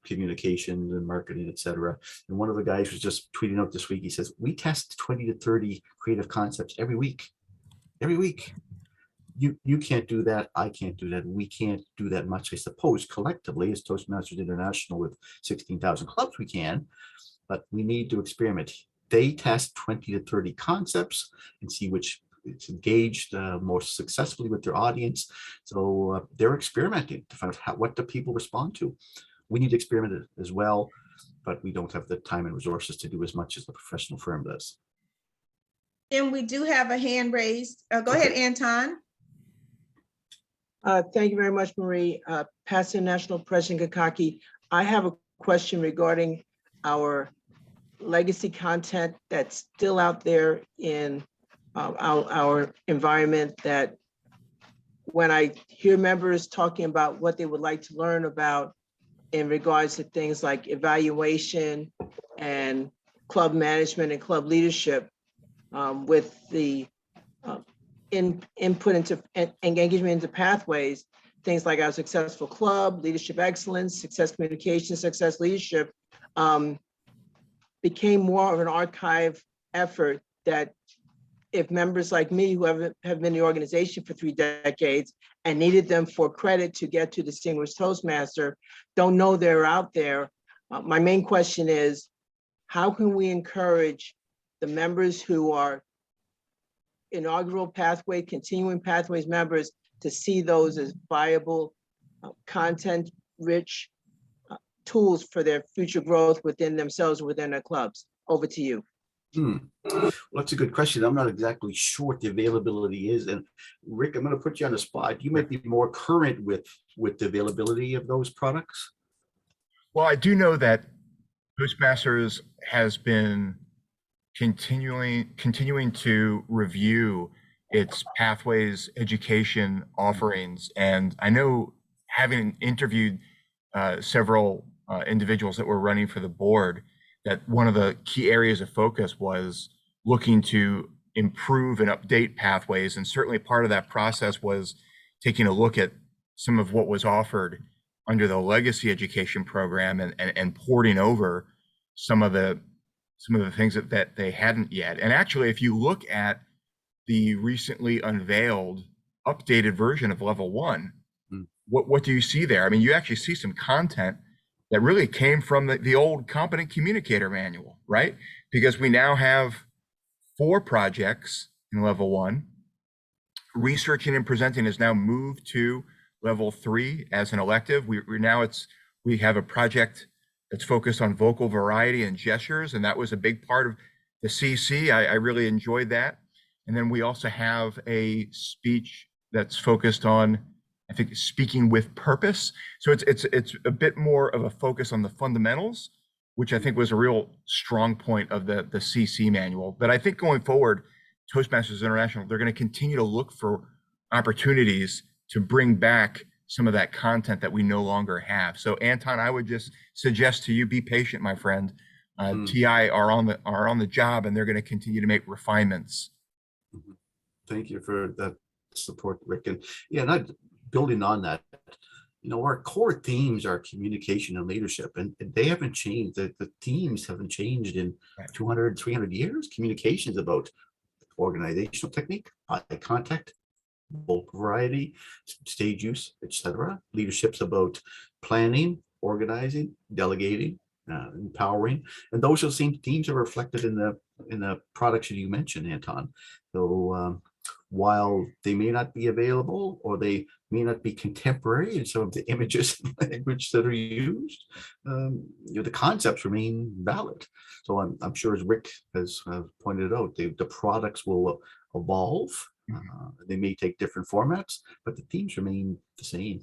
communication and marketing, etc. And one of the guys was just tweeting out this week. He says, we test 20 to 30 creative concepts every week. Every week. You can't do that. I can't do that. We can't do that much, I suppose, collectively as Toastmasters International with 16,000 clubs, we can, but we need to experiment. They test 20 to 30 concepts and see which it's engaged more successfully with their audience. So they're experimenting to find out what do people respond to. We need to experiment as well, but we don't have the time and resources to do as much as the professional firm does. And we do have a hand raised. Go ahead, Anton. Thank you very much, Marie. Past National President Kokocki, I have a question regarding our legacy content that's still out there in our environment, that when I hear members talking about what they would like to learn about in regards to things like evaluation and club management and club leadership, with the input into engagement into pathways, things like our successful club, leadership excellence, success communication, success leadership, became more of an archive effort that if members like me who have been in the organization for 3 decades and needed them for credit to get to Distinguished Toastmaster, don't know they're out there. My main question is, how can we encourage the members who are inaugural pathway, continuing pathways members to see those as viable, content-rich tools for their future growth within themselves, within their clubs? Over to you. Well, that's a good question. I'm not exactly sure what the availability is. And Rick, I'm going to put you on the spot. You might be more current with the availability of those products. Well, I do know that Toastmasters has been continuing to review its pathways education offerings, and I know having interviewed several individuals that were running for the board, that one of the key areas of focus was looking to improve and update pathways. And certainly part of that process was taking a look at some of what was offered under the legacy education program and porting over some of the things that they hadn't yet. And actually, if you look at the recently unveiled updated version of level 1, what do you see there? I mean, you actually see some content that really came from the old competent communicator manual, right? Because we now have 4 projects in level 1. Researching and presenting has now moved to level 3 as an elective. We have a project that's focused on vocal variety and gestures, and that was a big part of the CC. I really enjoyed that. And then we also have a speech that's focused on, I think, speaking with purpose. So it's a bit more of a focus on the fundamentals, which I think was a real strong point of the CC manual. But I think going forward, Toastmasters International, they're going to continue to look for opportunities to bring back some of that content that we no longer have. So Anton, I would just suggest to you, be patient, my friend. TI are on the job, and they're going to continue to make refinements. Thank you for that support, Rick. And yeah, not building on that, our core themes are communication and leadership, and they haven't changed. The themes haven't changed in 200, 300 years. Communication is about organizational technique, eye contact, vocal variety, stage use, etc. Leadership's about planning, organizing, delegating, empowering, and those are the same themes are reflected in the products that you mentioned, Anton. So while they may not be available or they may not be contemporary in some of the images and language that are used, the concepts remain valid. So I'm sure, as Rick has pointed out, the products will evolve. They may take different formats, but the themes remain the same.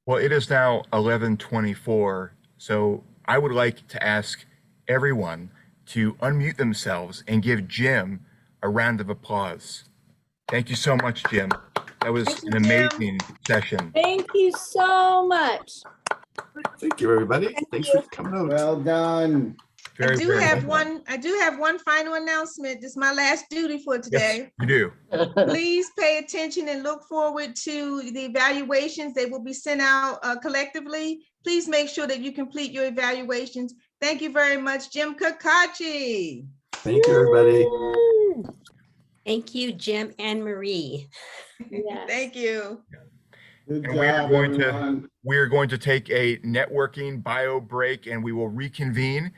Well, it is now 11:24, so I would like to ask everyone to unmute themselves and give Jim a round of applause. Thank you so much, Jim. That was an amazing session. Thank you so much. Thank you, everybody. Thanks for coming out. Well done. Very, I do very have well. I do have one final announcement. This is my last duty for today. Yes, you do. Please pay attention and look forward to the evaluations. They will be sent out collectively. Please make sure that you complete your evaluations. Thank you very much, Jim Kokocki. Thank you, everybody. Thank you, Jim and Marie. Yes. Thank you. Good And job, everyone. we're going to take a networking bio break, and we will reconvene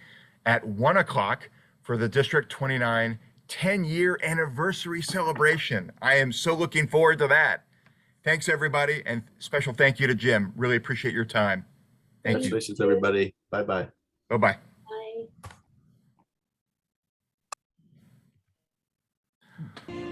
at 1 o'clock for the District 29 10-year anniversary celebration. I am so looking forward to that. Thanks, everybody, and special thank you to Jim. Really appreciate your time. Thank you. Congratulations, everybody. Bye-bye. Bye-bye. Bye.